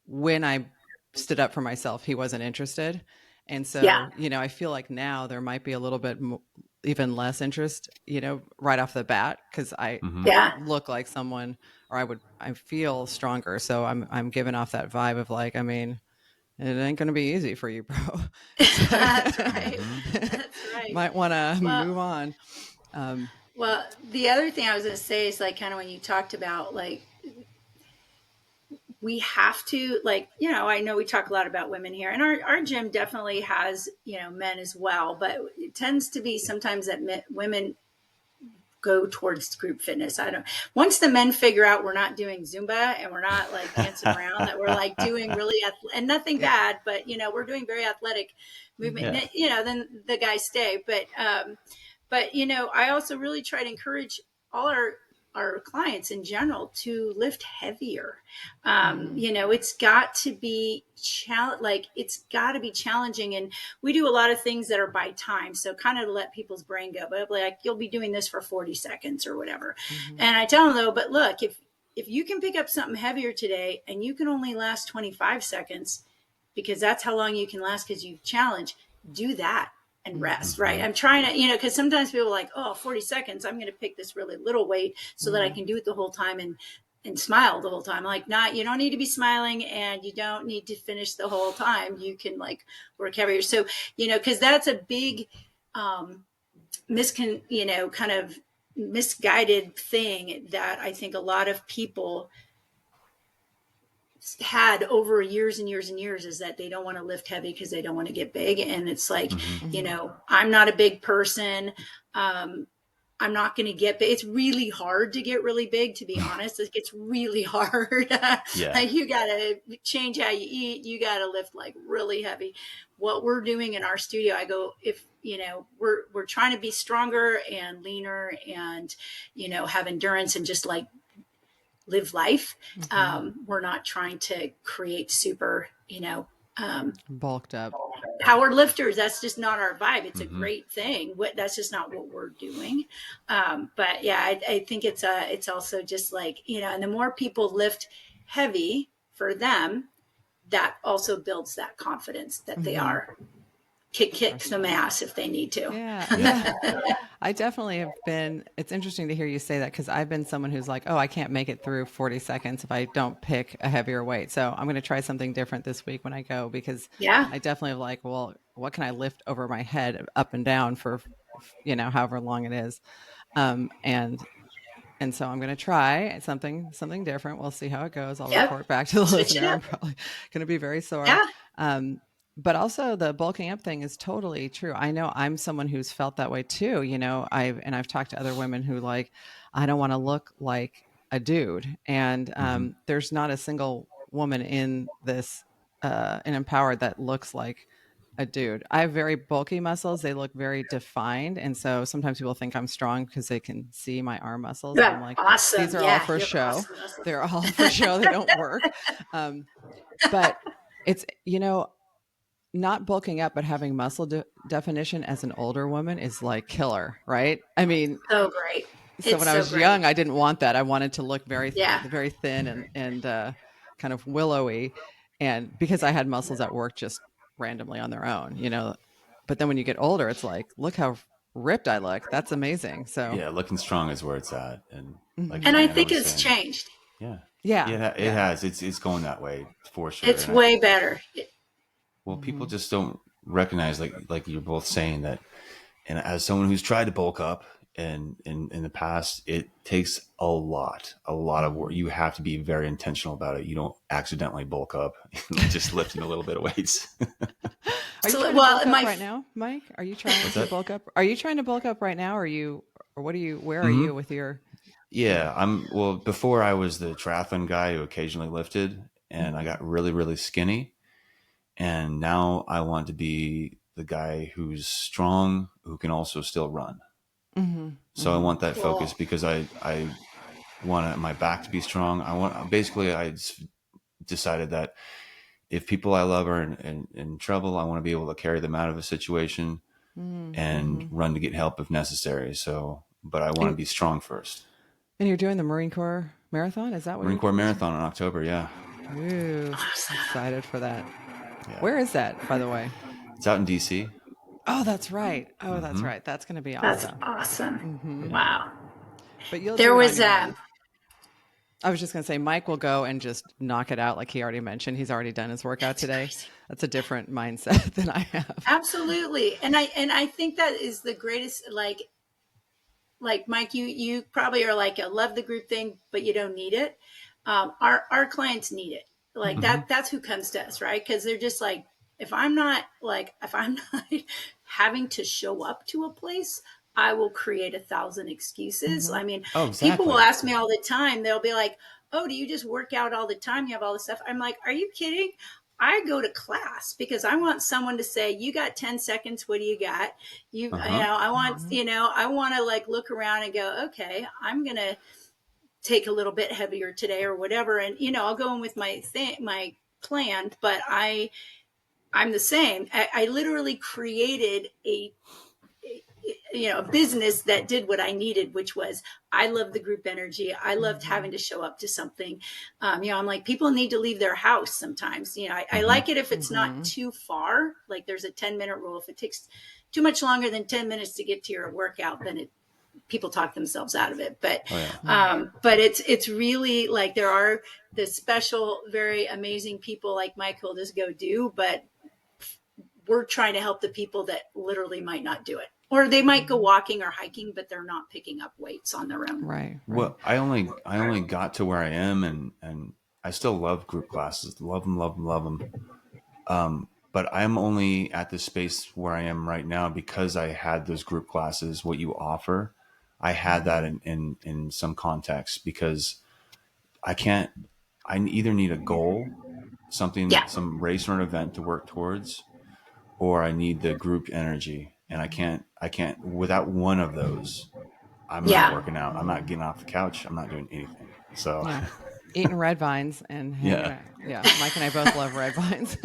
when I stood up for myself, he wasn't interested. And yeah, so, I feel like now there might be a little bit even less interest, right off the bat, because I Mm-hmm. yeah. look like someone, or I feel stronger. So I'm giving off that vibe of like, I mean, it ain't going to be easy for you, bro. It's That's like, right. Mm-hmm. That's right. might want to Well, move on. Um, the other thing I was going to say is like kind of when you talked about like we have to like I know we talk a lot about women here, and our gym definitely has men as well, but it tends to be sometimes that women go towards group fitness. I don't. Once the men figure out we're not doing Zumba and we're not like dancing around, that we're like doing really and nothing bad, but we're doing very athletic movement. Yeah. Then the guys stay. But I also really try to encourage all our clients in general to lift heavier. mhm, It's got to be it's got to be challenging, and we do a lot of things that are by time, so kind of to let people's brain go. But like you'll be doing this for 40 seconds or whatever, mhm, and I tell them though, but look, if you can pick up something heavier today and you can only last 25 seconds because that's how long you can last because you challenge, do that and mhm, rest, right? Mm-hmm. I'm trying to, because sometimes people are like, oh, 40 seconds, I'm going to pick this really little weight so that I mhm, can do it the whole time and smile the whole time. I'm like, not, you don't need to be smiling and you don't need to finish the whole time. You can like work heavier. So, because that's a big, kind of misguided thing that I think a lot of people had over years and years and years is that they don't want to lift heavy because they don't want to get big. And it's like, Mm-hmm. mhm, I'm not a big person. Um, I'm not going to get big. It's really hard to get really big, to be honest. It gets really hard. Yeah. You got to change how you eat. You got to lift like really heavy. What we're doing in our studio, I go, if, we're trying to be stronger and leaner and, have endurance and just like live life. mhm. We're not trying to create super, Bulked up. power lifters. That's just not our vibe. It's a Mm-hmm. great thing. That's just not what we're doing. But yeah, I think it's also just like, and the more people lift heavy for them, that also builds that confidence that they Mhm. are kick some ass if they need to. Yeah, Yeah. yeah. I definitely have been. It's interesting to hear you say that because I've been someone who's like, oh, I can't make it through 40 seconds if I don't pick a heavier weight. So I'm going to try something different this week when I go because Yeah. I definitely have like, well, what can I lift over my head up and down for, however long it is. Um, and and so I'm going to try something different. We'll see how it goes. I'll Yep. report back to the Switch it listener. up. I'm probably going to be very sore. Yeah. Um, but also the bulking up thing is totally true. I know I'm someone who's felt that way too. I've talked to other women who like, I don't want to look like a dude. And Mm-hmm. there's not a single woman in this in Empowered that looks like a dude. I have very bulky muscles. They look very defined. And so sometimes people think I'm strong because they can see my arm muscles. You And I'm have like, these awesome. are all Yeah. for You have show. awesome muscles. They're all for show. They don't work. Um, but it's, not bulking up, but having muscle definition as an older woman is like killer, right? I mean, So great. so It's when I so was great. young, I didn't want that. I wanted to look Yeah. very thin and kind of willowy, and because I had muscles that worked just randomly on their own. But then when you get older, it's like, look how ripped I look. That's amazing. So, Yeah. Looking strong is where it's at. And like mhm. And I Diana think was it's saying, changed. yeah. Yeah, Yeah, it yeah. has. It's going that way for sure. It's And way better. well, people Hmm. just don't recognize, like you're both saying that. And as someone who's tried to bulk up, and in the past, it takes a lot of work. You have to be very intentional about it. You don't accidentally bulk up just lifting a little bit of weights. Are you So, trying to well, bulk up right now, Mike? Are you trying What's to that? bulk up? Are you trying to bulk up right now? Or what are you, where are Hmm. you with your, yeah. Yeah, well, before I was the triathlon guy who occasionally lifted, and I got really, really skinny. And now I want to be the guy who's strong, who can also still run. Mm-hmm. So I Mm-hmm. want that focus cool. because I want my back to be strong. I decided that if people I love are in trouble, I want to be able to carry them out of a situation and Mm-hmm. run to get help if necessary. So, but I want to And, be strong first. and you're doing the Marine Corps marathon? Is that what Marine you're Corps doing? Marathon in October. Yeah. Ooh, Awesome. excited for that. Yeah. Where is that, by the way? It's out in DC. Oh, that's right. Oh, that's Mm-hmm. right. That's going to be That's awesome. awesome. Mm-hmm. Yeah. Wow. But you'll There do it on was your own. I was just going to say, Mike will go and just knock it out like he already mentioned. He's already done his workout That's today. crazy. That's a different mindset than I have. Absolutely. And I think that is the greatest, like Mike, you probably are like a love the group thing, but you don't need it. Our clients need it. Like Mm-hmm. that's who comes to us, right? Because they're just like, if I'm not having to show up to a place, I will create 1,000 excuses. Mm-hmm. I mean, Oh, people will exactly. ask me all the time. They'll be like, "Oh, do you just work out all the time? You have all this stuff?" I'm like, "Are you kidding?" I go to class because I want someone to say, "You got 10 seconds. What do you got?" Uh You huh. know, Mm-hmm. I want to like look around and go, "Okay, I'm going to take a little bit heavier today or whatever." And, I'll go in with my plan, but I'm the same. I literally created a business that did what I needed, which was I love the group energy. I loved Mm-hmm. having to show up to something. I'm like, people need to leave their house sometimes. I Mm-hmm. like it if it's not Mm-hmm. too far. Like there's a 10-minute rule. If it takes too much longer than 10 minutes to get to your workout, then people talk themselves out of it. But Oh yeah. it's really like there are the special, very amazing people like Mike who'll just go do, but we're trying to help the people that literally might not do it. Or they might go Mm-hmm. walking or hiking, but they're not picking up weights on their own. Right. Right. Well, I only got to where I am, and I still love group classes. Love them, love them, love them. But I'm only at the space where I am right now because I had those group classes. What you offer, I had that Mm-hmm. in some context because I can't. I either need a goal, something, Yeah. some race or an event to work towards, or I need the group energy, and I can't without one of those. I'm not Yeah. working out. I'm not getting off the couch. I'm not doing anything. So, Yeah. Eating red vines and hanging yeah. out. Yeah. Mike and I both love red vines.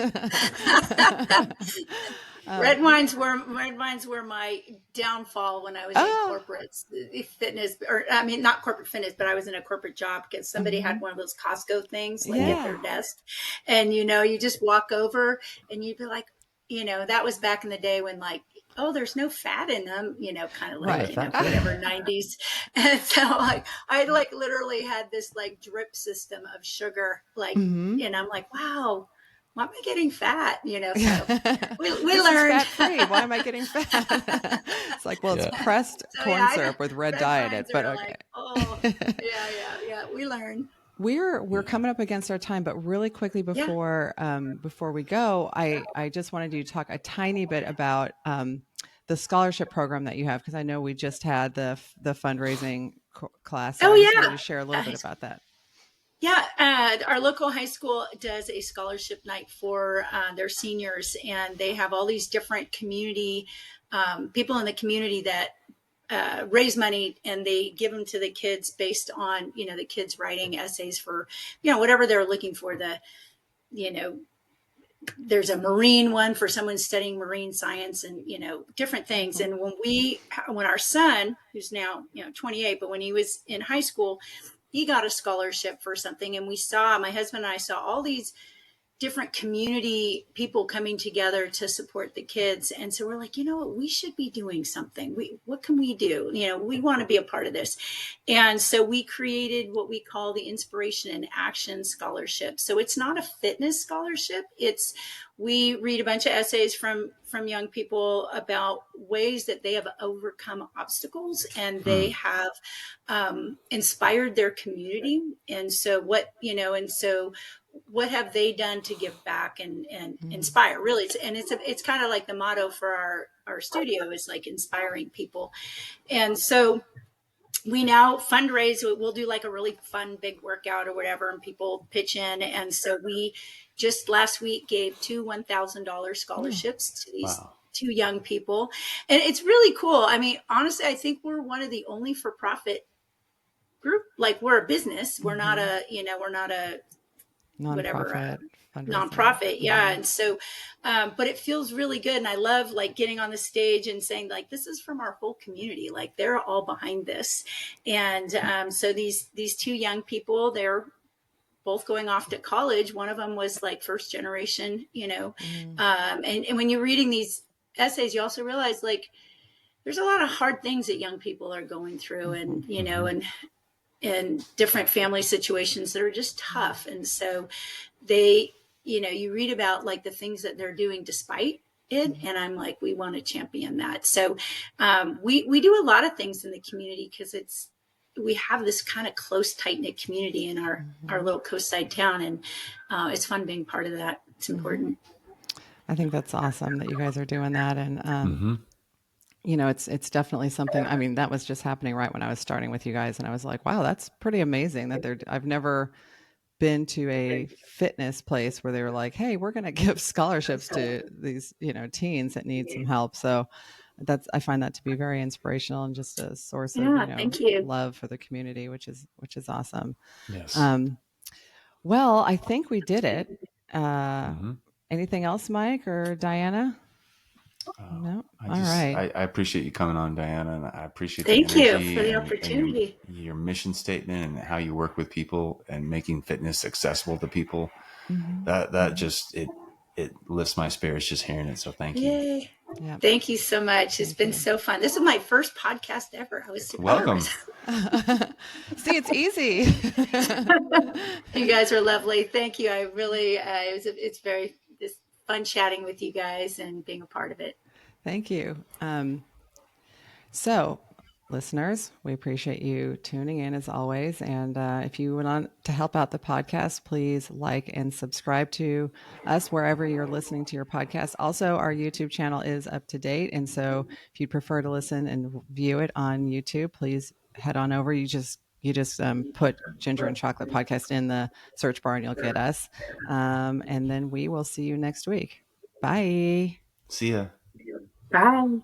um, Red wines were my downfall when I was in oh, corporate fitness, or I mean, not corporate fitness, but I was in a corporate job because somebody mm-hmm. had one of those Costco things like at Yeah. their desk. And, you just walk over and you'd be like, that was back in the day when like, oh, there's no fat in them, kind of Oh like, yeah, Right. fat free. whatever 90s. And so like, I like literally had this like drip system of sugar, like, Mm-hmm. and I'm like, wow, why am I getting fat? So we This is learned. fat free. Why am I getting fat? It's like, well, it's Yeah. pressed So yeah, corn syrup with red red dye in it, vines but are like, oh, okay. yeah, yeah, yeah. We learn. We're Yeah. coming up against our time, but really quickly Yeah. before we go, I just wanted you to talk a tiny bit about the scholarship program that you have because I know we just had the fundraising class, so Oh I just wanted yeah. to share a little bit about that. Yeah, our local high school does a scholarship night for their seniors, and they have all these different community people in the community that raise money, and they give them to the kids based on the kids writing essays for whatever they're looking for. You know there's a marine one for someone studying marine science and different things. Mm-hmm. And when our son, who's now 28, but when he was in high school, he got a scholarship for something, and my husband and I saw all these different community people coming together to support the kids. And so we're like, you know what, we should be doing something. What can we do? We want to be a part of this. And so we created what we call the Inspiration and Action Scholarship. So it's not a fitness scholarship. We read a bunch of essays from young people about ways that they have overcome obstacles, and they have inspired their community. And so what have they done to give back and inspire, really? It's kind of like the motto for our studio is like inspiring people. And so we now fundraise. We'll do like a really fun big workout or whatever, and people pitch in. And so we just last week gave 2 $1,000 scholarships to these two young people. And it's really cool. I mean, honestly, I think we're one of the only for-profit group. Like, we're a business. We're not a whatever nonprofit. Yeah. And so, but it feels really good. And I love like getting on the stage and saying like, this is from our whole community. Like, they're all behind this. And so these two young people, they're both going off to college. One of them was like first generation, and when you're reading these essays, you also realize like there's a lot of hard things that young people are going through, and and different family situations that are just tough. And so you read about like the things that they're doing despite it. And I'm like, we want to champion that. So we do a lot of things in the community because we have this kind of close, tight knit community in our little coastside town. And it's fun being part of that. It's important. I think that's awesome that you guys are doing that. And, it's definitely something. I mean, that was just happening right when I was starting with you guys. And I was like, wow, that's pretty amazing that I've never been to a fitness place where they were like, hey, we're going to give scholarships to these, teens that need some help. So I find that to be very inspirational and just a source of, love for the community, which is awesome. Yes. Well, I think we did it. Anything else, Mike or Diana? No. All right. I appreciate you coming on, Diana, and I appreciate Thank you for the opportunity. And your mission statement and how you work with people and making fitness accessible to people. That just it lifts my spirits just hearing it. So thank you. Yay. Yeah. Thank you so much. It's been so fun. This is my first podcast ever. I was super welcome. See, it's easy. You guys are lovely. Thank you. I really it's very fun chatting with you guys and being a part of it. Thank you. So, listeners, we appreciate you tuning in as always. And if you want to help out the podcast, please like and subscribe to us wherever you're listening to your podcast. Also, our YouTube channel is up to date. And so if you'd prefer to listen and view it on YouTube, please head on over. You just put Ginger and Chocolate Podcast in the search bar and you'll get us. And then we will see you next week. Bye. See ya. Bye.